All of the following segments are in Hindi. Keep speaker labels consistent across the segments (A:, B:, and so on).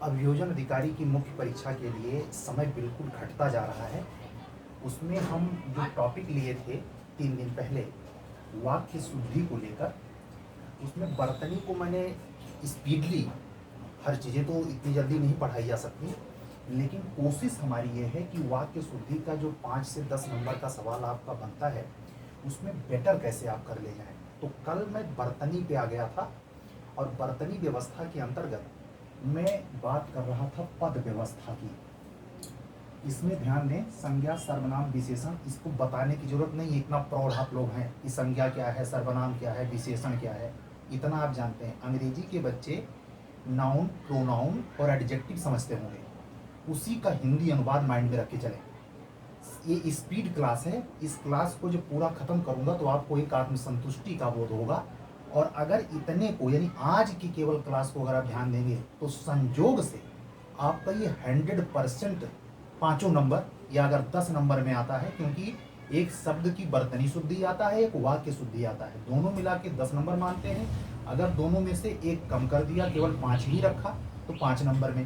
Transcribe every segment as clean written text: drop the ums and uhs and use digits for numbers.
A: अभियोजन अधिकारी की मुख्य परीक्षा के लिए समय बिल्कुल घटता जा रहा है। उसमें हम जो टॉपिक लिए थे 3 दिन पहले वाक्य शुद्धि को लेकर, उसमें बर्तनी को मैंने स्पीडली, हर चीज़ें तो इतनी जल्दी नहीं पढ़ाई जा सकती, लेकिन कोशिश हमारी ये है कि वाक्य शुद्धि का जो 5 से 10 नंबर का सवाल आपका बनता है उसमें बेटर कैसे आप कर ले जाएं। तो कल मैं बर्तनी पे आ गया था और बर्तनी व्यवस्था के अंतर्गत मैं बात कर रहा था पद व्यवस्था की। इसमें ध्यान दें, संज्ञा, सर्वनाम, विशेषण, इसको बताने की जरूरत नहीं है, इतना प्रौढ़ आप लोग हैं कि संज्ञा क्या है, सर्वनाम क्या है, विशेषण क्या है, इतना आप जानते हैं। अंग्रेजी के बच्चे नाउन, प्रोनाउन और एडजेक्टिव समझते होंगे, उसी का हिंदी अनुवाद माइंड में रख के चलें। ये स्पीड क्लास है, इस क्लास को जब पूरा खत्म करूंगा तो आपको एक आत्मसंतुष्टि का बोध होगा। और अगर इतने को, यानी आज की केवल क्लास को अगर आप ध्यान देंगे तो संयोग से आपका ये 100% 5 नंबर या अगर 10 नंबर में आता है, क्योंकि एक शब्द की बर्तनी शुद्धि आता है, एक वाक्य शुद्धि आता है, दोनों मिला के 10 नंबर मानते हैं। अगर दोनों में से एक कम कर दिया, केवल 5 ही रखा, तो 5 नंबर में।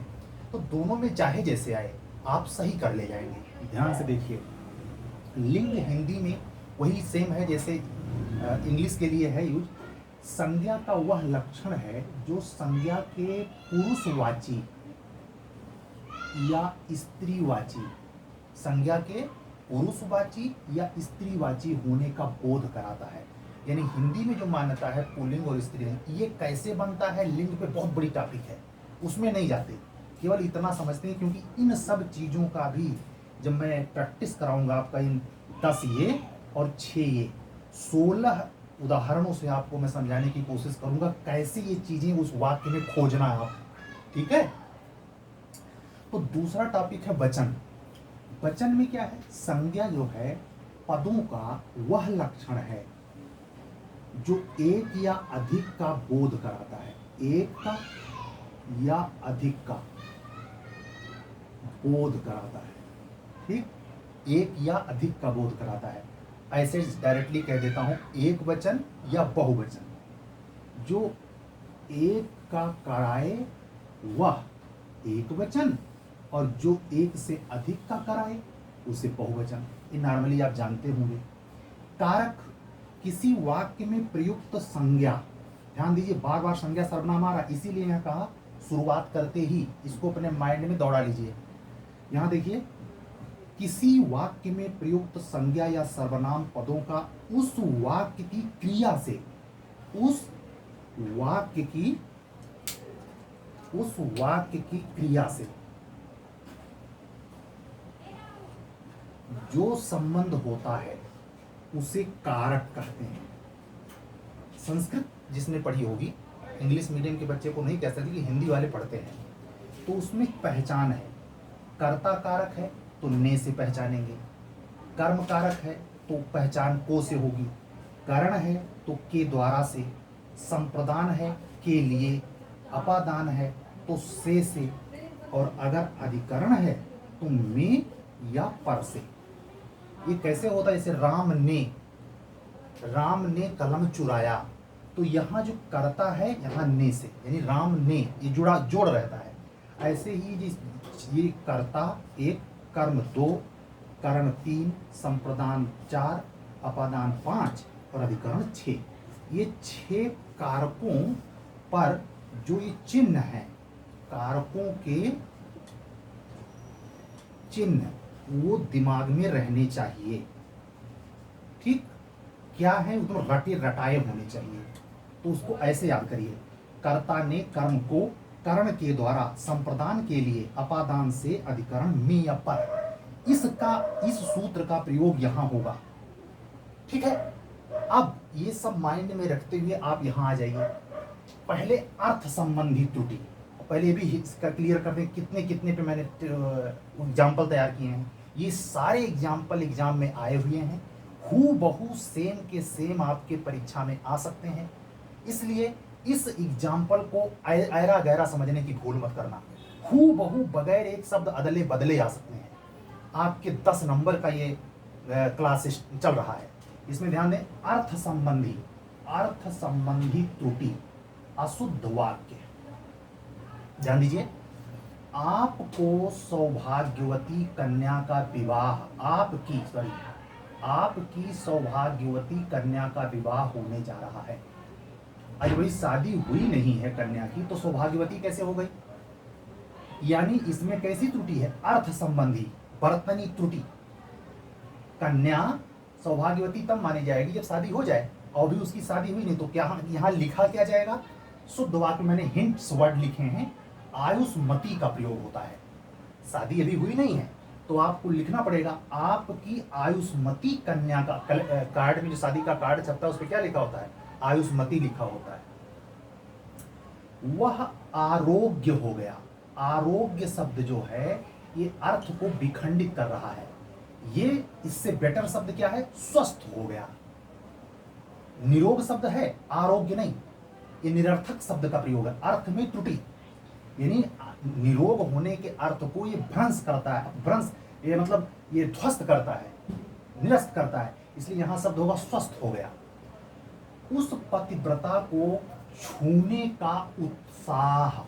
A: तो दोनों में चाहे जैसे आए आप सही कर ले जाएंगे। ध्यान से देखिए, लिंग हिंदी में वही सेम है जैसे इंग्लिश के लिए है यूज। संज्ञा का वह लक्षण है जो संज्ञा के पुरुषवाची या स्त्रीवाची, संज्ञा के पुरुषवाची या स्त्रीवाची होने का बोध कराता है। यानी हिंदी में जो मान्यता है पुल्लिंग और स्त्रीलिंग, ये कैसे बनता है लिंग पे बहुत बड़ी टॉपिक है, उसमें नहीं जाते, केवल इतना समझते हैं। क्योंकि इन सब चीज़ों का भी जब मैं प्रैक्टिस कराऊंगा आपका, इन 10 ये और 6 ये 16 उदाहरणों से आपको मैं समझाने की कोशिश करूंगा कैसे ये चीजें उस वाक्य में खोजना है आप, ठीक है। तो दूसरा टॉपिक है वचन। वचन में क्या है, संज्ञा जो है पदों का वह लक्षण है जो एक या अधिक का बोध कराता है, एक का या अधिक का बोध कराता है, ठीक, एक या अधिक का बोध कराता है। ऐसे डायरेक्टली कह देता हूं, एक वचन या बहुवचन, जो एक का कराए वह एक वचन, और जो एक से अधिक का कराए उसे बहुवचन। ये नॉर्मली आप जानते होंगे। कारक, किसी वाक्य में प्रयुक्त संज्ञा, ध्यान दीजिए, बार बार संज्ञा सर्वनाम आ रहा, इसीलिए यहां कहा शुरुआत करते ही इसको अपने माइंड में दौड़ा लीजिए। यहां देखिए, किसी वाक्य में प्रयुक्त संज्ञा या सर्वनाम पदों का उस वाक्य की क्रिया से, उस वाक्य की क्रिया से जो संबंध होता है उसे कारक कहते हैं। संस्कृत जिसने पढ़ी होगी, इंग्लिश मीडियम के बच्चे को नहीं कह सकते कि हिंदी वाले पढ़ते हैं, तो उसमें पहचान है। कर्ता कारक है तो ने से पहचानेंगे, कर्म कारक है तो पहचान को से होगी, करण है तो के द्वारा से, संप्रदान है के लिए, अपादान है तो से, और अगर अधिकरण है तो में या पर से। ये कैसे होता है, जैसे राम ने कलम चुराया, तो यहाँ जो कर्ता है यहाँ ने से, यानी राम ने, ये जोड़ रहता है। ऐसे ही ये कर्ता 1, कर्म 2, करण 3, संप्रदान 4, अपादान 5 और अधिकरण 6। ये 6 कारकों पर जो ये चिन्ह है, कारकों के चिन्ह, वो दिमाग में रहने चाहिए, ठीक। क्या है, वो तो रटे रटाए होने चाहिए। तो उसको ऐसे याद करिए, कर्ता ने कर्म को करण के द्वारा, संप्रदान के लिए, अपादान से, अधिकरण में या पर। इस सूत्र का प्रयोग यहां होगा, ठीक है। अब ये सब माइंड में रखते हुए आप यहां आ जाइए। पहले अर्थ संबंधी त्रुटि, पहले भी इसका क्लियर कर दें, कितने कितने पे मैंने एग्जाम्पल तैयार किए हैं। ये सारे एग्जाम्पल एग्जाम में आए हुए हैं, हूबहू सेम के सेम आपके परीक्षा में आ सकते हैं। इसलिए इस एग्जाम्पल को ऐरा गहरा समझने की भूल मत करना। हूबहू बगैर एक शब्द अदले बदले आ सकते हैं। आपके 10 नंबर का ये क्लास चल रहा है, इसमें ध्यान दें। अर्थ संबंधी त्रुटि, अशुद्ध वाक्य, ध्यान दीजिए। आपको सौभाग्यवती कन्या का विवाह, आपकी सौभाग्यवती कन्या का विवाह होने जा रहा है। अरे भाई शादी हुई नहीं है कन्या की तो सौभाग्यवती कैसे हो गई? यानी इसमें कैसी त्रुटि है? अर्थ संबंधी वर्तनी त्रुटि। कन्या सौभाग्यवती तब मानी जाएगी जब शादी हो जाए, और भी उसकी शादी हुई नहीं तो क्या यहाँ लिखा क्या जाएगा? शुद्ध वाक्य मैंने हिंट्स वर्ड लिखे हैं, आयुष्मती का प्रयोग होता है। शादी अभी हुई नहीं है तो आपको लिखना पड़ेगा आपकी आयुष्मती कन्या का। कार्ड में जो शादी का कार्ड छपता है उस पर क्या लिखा होता है? आयुष्मती लिखा होता है। वह आरोग्य हो गया। आरोग्य शब्द जो है ये अर्थ को विखंडित कर रहा है। ये इससे बेटर शब्द क्या है? स्वस्थ हो गया। निरोग शब्द है, आरोग्य नहीं। ये निरर्थक शब्द का प्रयोग है, अर्थ में त्रुटि। यानी निरोग होने के अर्थ को ये भ्रंश करता है। भ्रंश ये मतलब ये ध्वस्त करता है, निरस्त करता है। इसलिए यहां शब्द होगा स्वस्थ हो गया। उस पतिव्रता को छूने का उत्साह,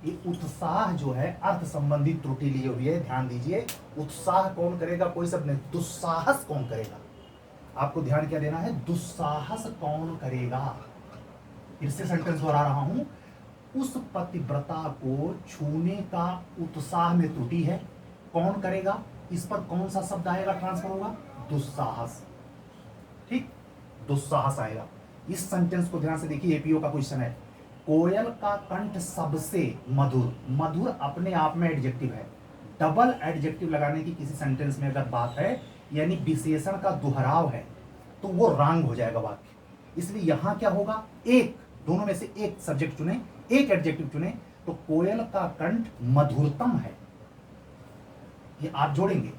A: ये उत्साह जो है अर्थ संबंधी त्रुटि लिए हुई है, ध्यान दीजिए। उत्साह कौन करेगा? कोई शब्द नहीं। दुस्साहस कौन करेगा? आपको ध्यान क्या देना है? दुस्साहस कौन करेगा? फिर से सेंटेंस दोहरा रहा हूं। उस पतिव्रता को छूने का उत्साह में त्रुटि है, कौन करेगा? इस पर कौन सा शब्द आएगा? ट्रांसफर होगा दुस्साहस। ठीक, दुस्साहस आएगा। इस सेंटेंस को ध्यान से देखिए, एपीओ का क्वेश्चन है। कोयल का कंठ सबसे मधुर। मधुर अपने आप में एडजेक्टिव है। डबल एडजेक्टिव लगाने की किसी सेंटेंस में अगर बात है, यानी विशेषण का दोहराव है, तो वो रॉन्ग हो जाएगा वाक्य। इसलिए यहां क्या होगा? एक, दोनों में से एक सब्जेक्ट चुने, एक एडजेक्टिव चुने। तो कोयल का कंठ मधुरतम है, ये आप जोड़ेंगे।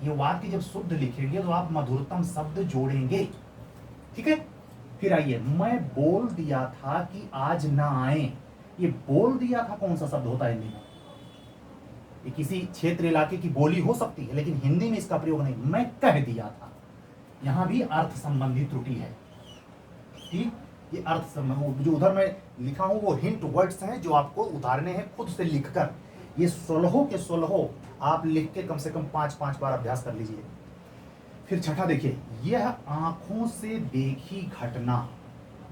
A: ये वाक्य जब शुद्ध लिखेंगे तो आप मधुरतम शब्द जोड़ेंगे। ठीक है, फिर आइए, मैं बोल दिया था कि आज ना आए। ये बोल दिया था कौन सा शब्द होता है हिंदी में? ये किसी क्षेत्र इलाके की बोली हो सकती है, लेकिन हिंदी में इसका प्रयोग नहीं। मैं कह दिया था, यहां भी अर्थ संबंधी त्रुटि है। ठीक, ये अर्थ संबंधी, जो उधर मैं लिखा हूं वो हिंट वर्ड्स हैं जो आपको उतारने हैं खुद से लिखकर। ये 16 के 16 आप लिख के कम से कम 5-5 बार अभ्यास कर लीजिए। फिर छठा देखिए, यह आंखों से देखी घटना।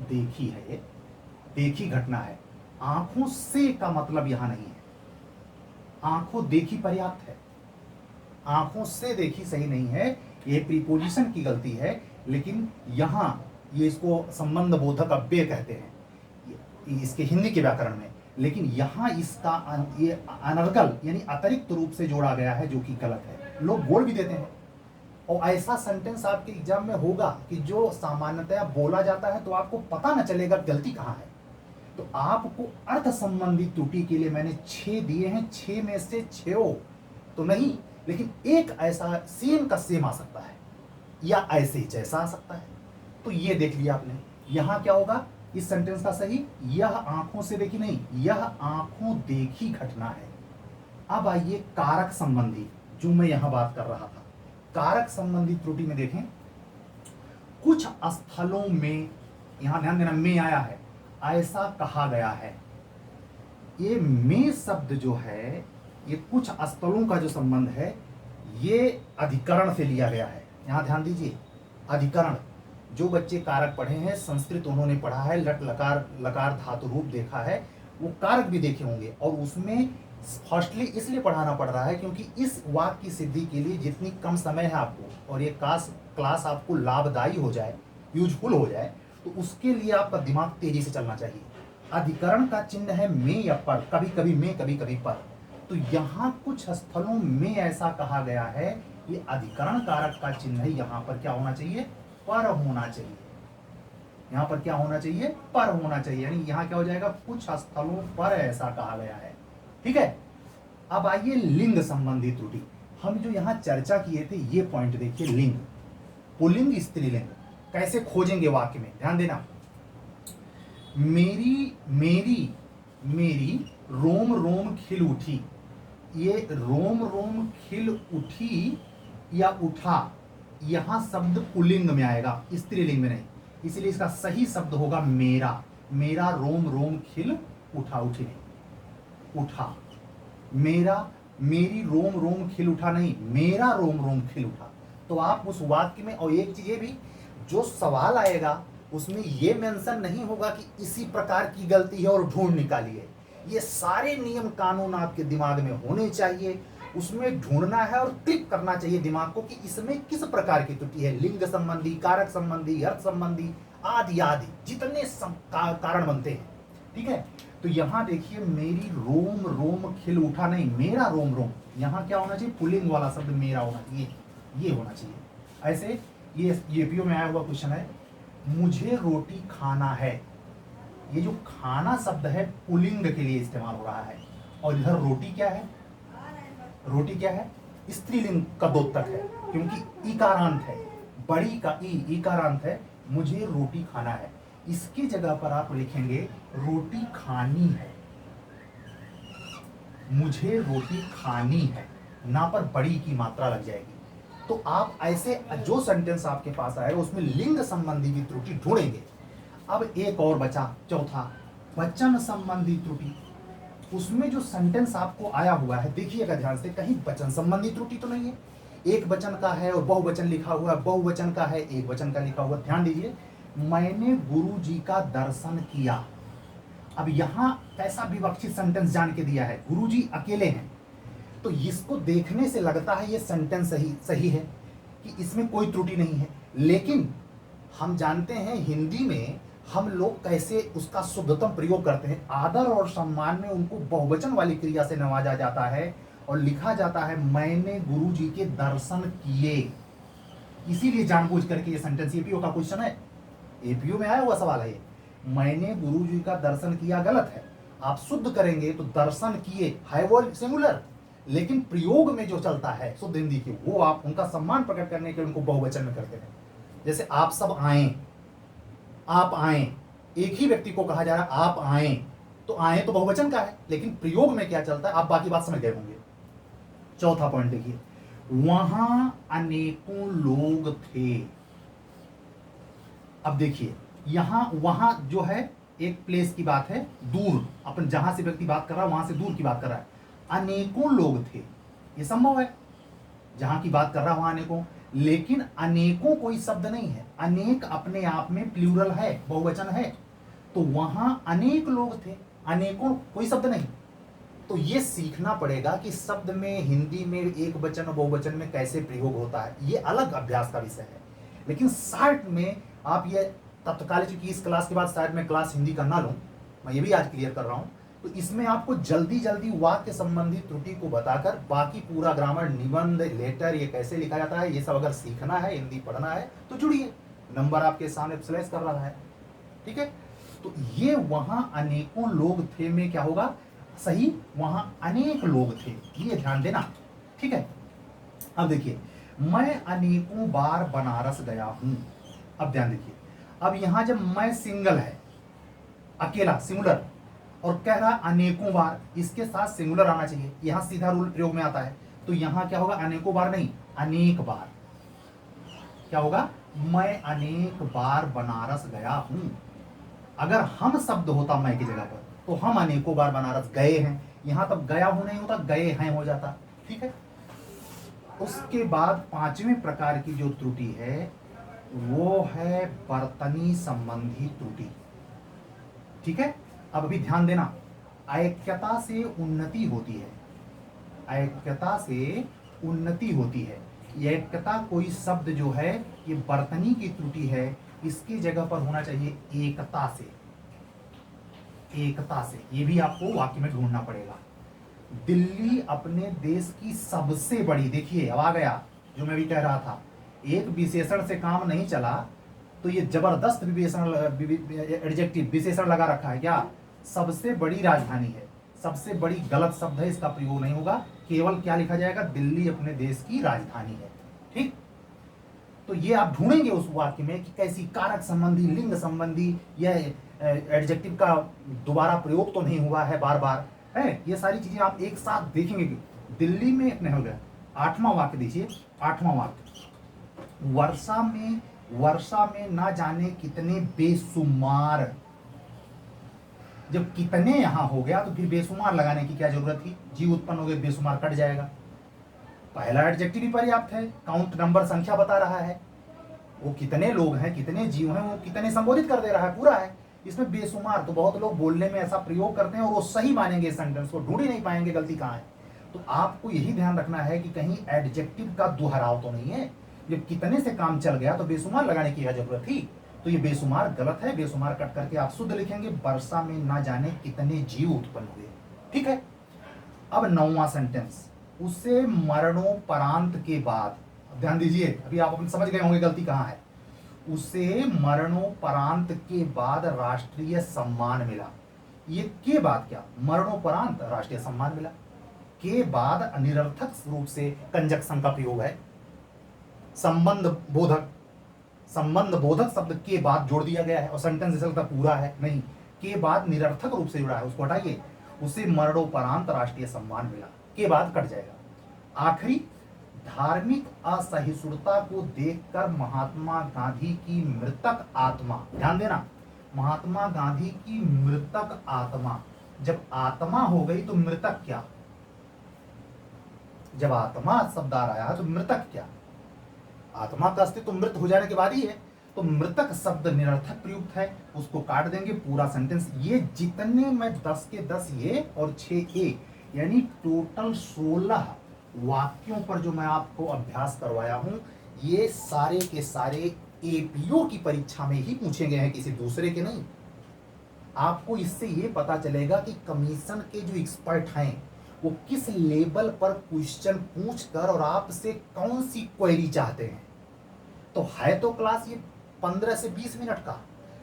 A: देखी है, ये देखी घटना है। आंखों से का मतलब यहां नहीं है। आंखों देखी पर्याप्त है, आंखों से देखी सही नहीं है। ये प्रीपोजिशन की गलती है, लेकिन यहां ये इसको संबंध बोधक अव्यय कहते हैं इसके हिंदी के व्याकरण में। लेकिन यहां इसका ये अनर्गल यानी अतिरिक्त रूप से जोड़ा गया है, जो कि गलत है। लोग बोल भी देते हैं, और ऐसा सेंटेंस आपके एग्जाम में होगा कि जो सामान्यतया बोला जाता है तो आपको पता न चलेगा गलती कहां है। तो आपको अर्थ संबंधी त्रुटि के लिए मैंने 6 दिए हैं। 6 में से 6 तो नहीं, लेकिन एक ऐसा सेम का सेम आ सकता है, या ऐसे ही जैसा आ सकता है। तो ये देख लिया आपने। यहां क्या होगा इस सेंटेंस का सही? यह आंखों से देखी नहीं, यह आंखों देखी घटना है। अब आइए कारक संबंधी, जो मैं यहां बात कर रहा था। कारक संबंधी त्रुटि में देखें, कुछ स्थलों में, यहां ध्यान देना, में आया है, ऐसा कहा गया है। ये में शब्द जो है, ये कुछ स्थलों का जो संबंध है, ये अधिकरण से लिया गया है। यहां ध्यान दीजिए, अधिकरण। जो बच्चे कारक पढ़े हैं, संस्कृत उन्होंने पढ़ा है, लट लकार लकार धातु रूप देखा है, वो कारक भी देखे होंगे। और उसमें फर्स्टली इसलिए पढ़ाना पड़ रहा है क्योंकि इस वाक्य की सिद्धि के लिए जितनी कम समय है आपको, और ये क्लास आपको लाभदायी हो जाए, यूजफुल हो जाए, तो उसके लिए आपका दिमाग तेजी से चलना चाहिए। अधिकरण का चिन्ह है में या पर, कभी कभी में, कभी कभी पर। तो यहाँ कुछ स्थलों में ऐसा कहा गया है, ये अधिकरण कारक का चिन्ह है। यहाँ पर क्या होना चाहिए? पर होना चाहिए। यहाँ पर क्या होना चाहिए? पर होना चाहिए। यानी यहाँ क्या हो जाएगा? कुछ स्थलों पर ऐसा कहा गया है। ठीक है, अब आइए लिंग संबंधी त्रुटि। हम जो यहाँ चर्चा किए थे ये पॉइंट देखिए। लिंग, पुल्लिंग, स्त्रीलिंग कैसे खोजेंगे वाक्य में, ध्यान देना। मेरी मेरी मेरी रोम रोम खिल उठी। ये रोम रोम खिल उठी या उठा, यहां शब्द पुल्लिंग में आएगा, स्त्रीलिंग में नहीं। इसलिए इसका सही शब्द होगा मेरा। मेरा रोम रोम खिल उठा, उठी नहीं, उठा। मेरा, मेरी रोम रोम खिल उठा नहीं, मेरा रोम रोम खिल उठा। तो आप उस वाक्य में, और एक चीज ये भी, जो सवाल आएगा उसमें ये मेंशन नहीं होगा कि इसी प्रकार की गलती है और ढूंढ निकालिए। ये सारे नियम कानून आपके दिमाग में होने चाहिए, उसमें ढूंढना है और क्लिक करना चाहिए दिमाग को कि इसमें किस प्रकार की त्रुटि है। लिंग संबंधी, कारक संबंधी, अर्थ संबंधी, आदि आदि जितने कारण बनते हैं। ठीक है, तो यहां देखिए, मेरी रोम रोम खिल उठा नहीं, मेरा रोम रोम, यहां क्या होना चाहिए, पुल्लिंग वाला शब्द मेरा होना चाहिए, ये होना चाहिए। ऐसे ये यूपीओ में आया हुआ क्वेश्चन है, मुझे रोटी खाना है। ये जो खाना शब्द है पुल्लिंग के लिए इस्तेमाल हो रहा है, और इधर रोटी क्या है, रोटी क्या है, स्त्रीलिंग का दोतक है, क्योंकि ईकारांत है, बड़ी का ईकारांत है। मुझे रोटी खाना है, इसकी जगह पर आप लिखेंगे रोटी खानी है, मुझे रोटी खानी है, ना पर बड़ी की मात्रा लग जाएगी। तो आप ऐसे जो सेंटेंस आपके पास आएगा उसमें लिंग संबंधी की त्रुटि ढूंढेंगे। अब एक और बचा, चौथा, वचन संबंधी त्रुटि। उसमें जो सेंटेंस आपको आया हुआ है, देखिएगा ध्यान से, कहीं वचन संबंधी त्रुटि तो नहीं है। एक वचन का है और बहुवचन लिखा हुआ है, बहुवचन का है, एक वचन का लिखा हुआ। ध्यान दीजिए, मैंने गुरु जी का दर्शन किया। अब यहां कैसा विवक्षित सेंटेंस जान के दिया है, गुरु जी अकेले हैं, तो इसको देखने से लगता है ये सेंटेंस सही है कि इसमें कोई त्रुटि नहीं है। लेकिन हम जानते हैं हिंदी में हम लोग कैसे उसका शुद्धतम प्रयोग करते हैं। आदर और सम्मान में उनको बहुवचन वाली क्रिया से नवाजा जाता है और लिखा जाता है मैंने गुरु जी के दर्शन किए। इसीलिए जानबूझ करके ये सेंटेंस, एपीओ का क्वेश्चन है, एपीओ में आया हुआ सवाल है ये, मैंने गुरु जी का दर्शन किया गलत है। आप शुद्ध करेंगे तो दर्शन किए है वो सिंगुलर, लेकिन प्रयोग में जो चलता है शुद्ध हिंदी के, वो आप उनका सम्मान प्रकट करने के उनको बहुवचन में करते हैं। जैसे आप सब आए, आप आए, एक ही व्यक्ति को कहा जा रहा है आप आए, तो आए तो बहुवचन का है, लेकिन प्रयोग में क्या चलता है आप बाकी बात समझ गए होंगे। चौथा पॉइंट देखिए, वहां अनेकों लोग थे। अब देखिए, यहां वहां जो है एक प्लेस की बात है, दूर, अपन जहां से व्यक्ति बात कर रहा है वहां से दूर की बात कर रहा है। अनेकों लोग थे, ये संभव है, जहां की बात कर रहा है वहां अनेकों, लेकिन अनेकों कोई शब्द नहीं है। अनेक अपने आप में प्लूरल है, बहुवचन है, तो वहां अनेक लोग थे, अनेकों कोई शब्द नहीं। तो ये सीखना पड़ेगा कि शब्द में हिंदी में एक वचन और बहुवचन में कैसे प्रयोग होता है, ये अलग अभ्यास का विषय है। लेकिन शार्ट में आप ये तत्काल, चूंकि इस क्लास के बाद शायद मैं क्लास हिंदी का ना लूं, मैं ये भी आज क्लियर कर रहा हूं, तो इसमें आपको जल्दी जल्दी वाक्य संबंधी त्रुटि को बताकर बाकी पूरा ग्रामर, निबंध, लेटर, ये कैसे लिखा जाता है, ये सब अगर सीखना है, हिंदी पढ़ना है तो जुड़िए, नंबर आपके सामने फ्लैश कर रहा है। ठीक है, तो ये वहां अनेकों लोग थे में क्या होगा, सही, वहां अनेक लोग थे, ये ध्यान देना। ठीक है, अब देखिए, मैं अनेकों बार बनारस गया हूं। अब ध्यान देखिए, अब यहां जब मैं सिंगल है, अकेला सिंगुलर, और कह रहा अनेकों बार, इसके साथ सिंगुलर आना चाहिए, यहां सीधा रूल प्रयोग में आता है। तो यहां क्या होगा, अनेकों बार नहीं, अनेक बार। क्या होगा, मैं अनेक बार बनारस गया हूं। अगर हम शब्द होता मैं की जगह पर, तो हम अनेकों बार बनारस गए हैं, यहां तब गया हूं नहीं होता, गए हैं हो जाता। ठीक है, उसके बाद पांचवें प्रकार की जो त्रुटि है वो है बर्तनी संबंधी त्रुटि। ठीक है, अब अभी ध्यान देना, ऐक्यता से उन्नति होती है, ऐक्यता से उन्नति होती है। ऐक्यता कोई शब्द जो है ये बर्तनी की त्रुटि है, इसकी जगह पर होना चाहिए एकता से, एकता से। ये भी आपको वाक्य में ढूंढना पड़ेगा। दिल्ली अपने देश की सबसे बड़ी, देखिए अब आ गया जो मैं भी कह रहा था, एक विशेषण से काम नहीं चला, तो ये जबरदस्त विशेषण, एडजेक्टिव विशेषण लगा रखा है, क्या, सबसे बड़ी राजधानी है। सबसे बड़ी गलत शब्द है, इसका प्रयोग नहीं होगा, केवल क्या लिखा जाएगा, दिल्ली अपने देश की राजधानी है। ठीक, तो ये आप ढूंढेंगे उस वाक्य में कि कैसी कारक संबंधी, लिंग संबंधी, यह एडजेक्टिव का दोबारा प्रयोग तो नहीं हुआ है बार बार, है। ये सारी चीजें आप एक साथ देखेंगे कि दिल्ली में इतने हो गया। आठवां वाक्य देखिए, आठवां वाक्य, वर्षा में ना जाने कितने बेशुमार, जब कितने यहाँ हो गया तो फिर बेशुमार लगाने की क्या जरूरत थी? जीव उत्पन्न हो गए, बेशुमार कट जाएगा। पहला एडजेक्टिव ही पर्याप्त है, काउंट नंबर संख्या बता रहा है, वो कितने लोग हैं, कितने जीव हैं, वो कितने संबोधित कर दे रहा है, पूरा है। इसमें बेशुमार तो बहुत लोग बोलने में ऐसा प्रयोग करते हैं और वो सही मानेंगे इस सेंटेंस को, ढूंढ ही नहीं पाएंगे गलती कहाँ है। तो आपको यही ध्यान रखना है कि कहीं एडजेक्टिव का दोहराव तो नहीं है। जब कितने से काम चल गया तो बेशुमार लगाने की क्या जरूरत थी? तो ये बेशुमार गलत है, बेशुमार कट करके आप शुद्ध लिखेंगे, वर्षा में ना जाने कितने जीव उत्पन्न हुए। ठीक है। अब 9वां सेंटेंस, उसे मरणोपरांत के बाद, ध्यान दीजिए, अभी आप अपने समझ गए होंगे गलती कहाँ है। उसे मरणोपरांत के बाद राष्ट्रीय सम्मान मिला। ये के बाद क्या? मरणोपरांत राष्ट्रीय सम्मान मिला। के बाद निरर्थक रूप से कंजक्शन का प्रयोग है, संबंध बोधक, संबंध बोधक शब्द के बाद जोड़ दिया गया है और सेंटेंस ऐसा लगता पूरा है, नहीं, के बाद निरर्थक रूप से जुड़ा है, उसको हटाइए। उसे मरणोपरांत राष्ट्रीय सम्मान मिला, के बाद कट जाएगा। आखिरी, धार्मिक असहिष्णुता को देखकर महात्मा गांधी की मृतक आत्मा, ध्यान देना, महात्मा गांधी की मृतक आत्मा, जब आत्मा हो गई तो मृतक क्या? जब आत्मा शब्द आ रहा है तो मृतक क्या? आत्मा का अस्तित्व तो मृत हो जाने के बाद ही है, तो मृतक शब्द निरर्थक प्रयुक्त है, उसको काट देंगे। पूरा सेंटेंस, ये जितने मैं 10 के 10 ये और 6 ए, यानी टोटल 16 वाक्यों पर जो मैं आपको अभ्यास करवाया हूं, ये सारे के सारे एपीओ की परीक्षा में ही पूछे गए हैं, किसी दूसरे के नहीं। आपको इससे ये पता चलेगा कि कमीशन के जो एक्सपर्ट हैं वो किस लेवल पर क्वेश्चन पूछकर और आपसे कौन सी क्वेरी चाहते हैं। तो है तो क्लास ये 15 से 20 मिनट का,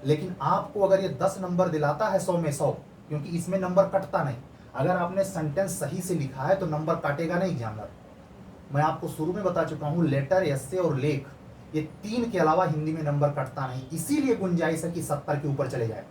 A: लेकिन आपको अगर ये 10 नंबर दिलाता है 100 में 100, क्योंकि इसमें नंबर कटता नहीं। अगर आपने सेंटेंस सही से लिखा है तो नंबर काटेगा नहीं एग्जामिनर। मैं आपको शुरू में बता चुका हूं, लेटर, एस्से और लेख, ये 3 के अलावा हिंदी में नंबर कटता नहीं। इसीलिए गुंजाइश है कि 70 के ऊपर चले जाए।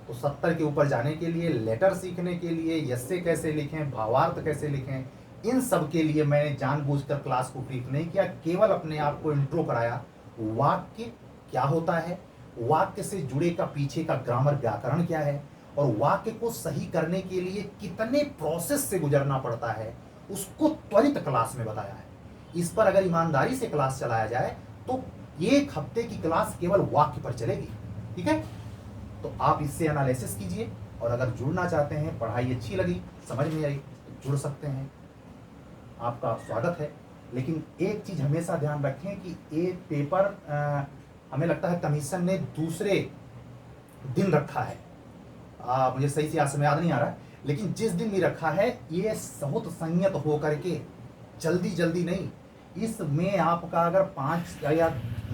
A: तो 70 के ऊपर जाने के लिए, लेटर सीखने के लिए, एस्से कैसे लिखें, भावार्थ कैसे लिखें, इन सब के लिए मैंने जानबूझकर क्लास को ब्रीफ नहीं किया, केवल अपने आप को इंट्रो कराया। वाक्य क्या होता है, वाक्य से जुड़े का पीछे का ग्रामर व्याकरण क्या है, और वाक्य को सही करने के लिए कितने प्रोसेस से गुजरना पड़ता है, उसको त्वरित क्लास में बताया है। इस पर अगर ईमानदारी से क्लास चलाया जाए तो 1 हफ्ते की क्लास केवल वाक्य पर चलेगी। ठीक है, तो आप इससे एनालिसिस कीजिए, और अगर जुड़ना चाहते हैं, पढ़ाई अच्छी लगी, समझ में आई, तो जुड़ सकते हैं, आपका स्वागत है। लेकिन एक चीज हमेशा ध्यान रखें कि ये पेपर हमें लगता है कमीशन ने दूसरे दिन रखा है, मुझे सही से आज समय याद नहीं आ रहा है, लेकिन जिस दिन भी रखा है ये बहुत संयत हो करके, जल्दी जल्दी नहीं, इसमें आपका अगर 5 या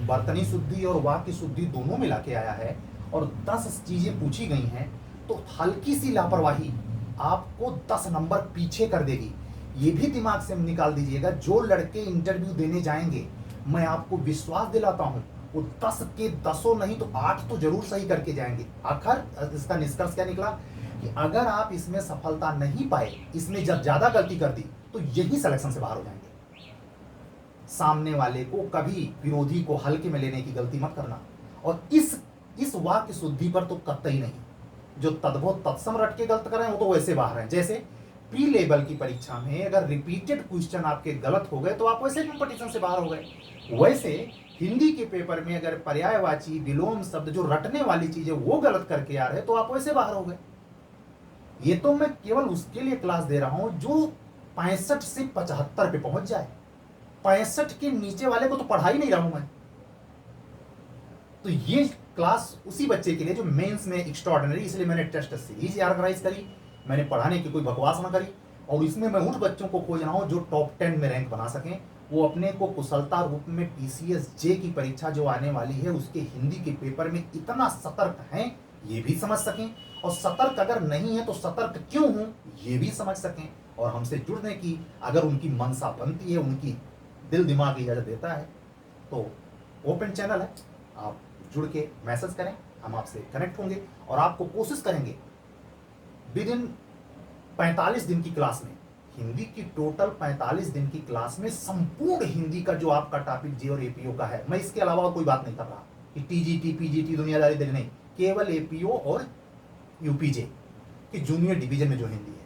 A: बर्तनी शुद्धि और वाक्य शुद्धि दोनों मिला के आया है और 10 चीजें पूछी गई हैं, तो हल्की सी लापरवाही आपको 10 नंबर पीछे कर देगी। ये भी दिमाग से निकाल दीजिएगा, जो लड़के इंटरव्यू देने जाएंगे, मैं आपको विश्वास दिलाता हूं, वो 10 के 10 नहीं तो 8 तो जरूर सही करके जाएंगे। आखिर इसका निष्कर्ष क्या निकला कि अगर आप इसमें सफलता नहीं पाए, इसमें जब ज्यादा गलती कर दी, तो यही सिलेक्शन से बाहर हो जाएंगे। सामने वाले को कभी, विरोधी को हल्के में लेने की गलती मत करना। और इस वाक्य शुद्धि पर तो कतई नहीं, जो तद्भुत तत्सम रट के गलत कर रहे हैं वो तो वैसे बाहर हैं। जैसे प्री लेवल की परीक्षा में अगर रिपीटेड क्वेश्चन आपके गलत हो गए तो आप वैसे कंपटीशन से बाहर हो गए। वैसे हिंदी के पेपर में अगर पर्यायवाची, विलोम शब्द, जो रटने वाली चीजें वो गलत करके आ रहे तो आप वैसे बाहर हो गए। ये तो मैं केवल उसके लिए क्लास दे रहा हूं जो 65 से 75 पे पहुंच जाए। 65 के नीचे वाले को तो पढ़ा ही नहीं रहा हूं मैं। तो ये क्लास उसी बच्चे के लिए जो मेंस में एक्स्ट्राऑर्डिनरी, इसलिए मैंने टेस्ट सीरीज ऑर्गेनाइज करी, मैंने पढ़ाने की कोई बकवास ना करी, और इसमें मैं उन बच्चों को खोज रहा हूं जो टॉप 10 में रैंक बना सकें, वो अपने को कुशलता रूप में पीसीएस जे की परीक्षा जो आने वाली है उसके हिंदी के पेपर में इतना सतर्क हैं ये भी समझ सकें, और सतर्क अगर नहीं है तो सतर्क क्यों हूं ये भी समझ सकें, और हमसे जुड़ने की अगर उनकी मनसा बनती है, उनकी दिल दिमाग इजाजत देता है, तो ओपन चैनल है, आप जुड़ के मैसेज करें, हम आपसे कनेक्ट होंगे और आपको कोशिश करेंगे विद इन 45 दिन की क्लास में, हिंदी की टोटल 45 दिन की क्लास में संपूर्ण हिंदी का जो आपका टॉपिक जे और एपीओ का है, मैं इसके अलावा कोई बात नहीं कर रहा कि टीजीटी पीजीटी दुनियादारी देने नहीं, केवल एपीओ और यूपीजे कि जूनियर डिवीजन में जो हिंदी है,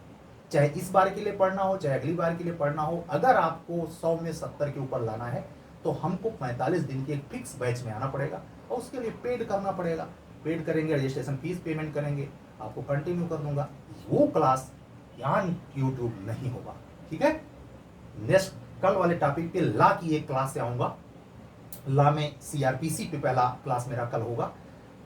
A: चाहे इस बार के लिए पढ़ना हो चाहे अगली बार के लिए पढ़ना हो, अगर आपको 100 में 70 के ऊपर लाना है तो हमको 45 दिन के एक फिक्स बैच में आना पड़ेगा और उसके लिए पेड करना पड़ेगा। पेड करेंगे, रजिस्ट्रेशन फीस पेमेंट करेंगे, आपको कंटिन्यू कर दूंगा। वो क्लास यहाँ यूट्यूब नहीं होगा, ठीक है। नेक्स्ट कल वाले टॉपिक पे ला की एक क्लास से आऊंगा। ला में सीआरपीसी पे पहला क्लास मेरा कल होगा।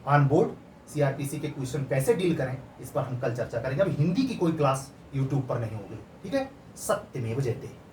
A: ऑन बोर्ड सीआरपीसी के क्वेश्चन कैसे डील करें इस पर हम कल चर्चा करेंगे। अब हिंदी की कोई क्लास यूट्यूब पर नहीं होगी, ठीक है। सत्यमेव जयते।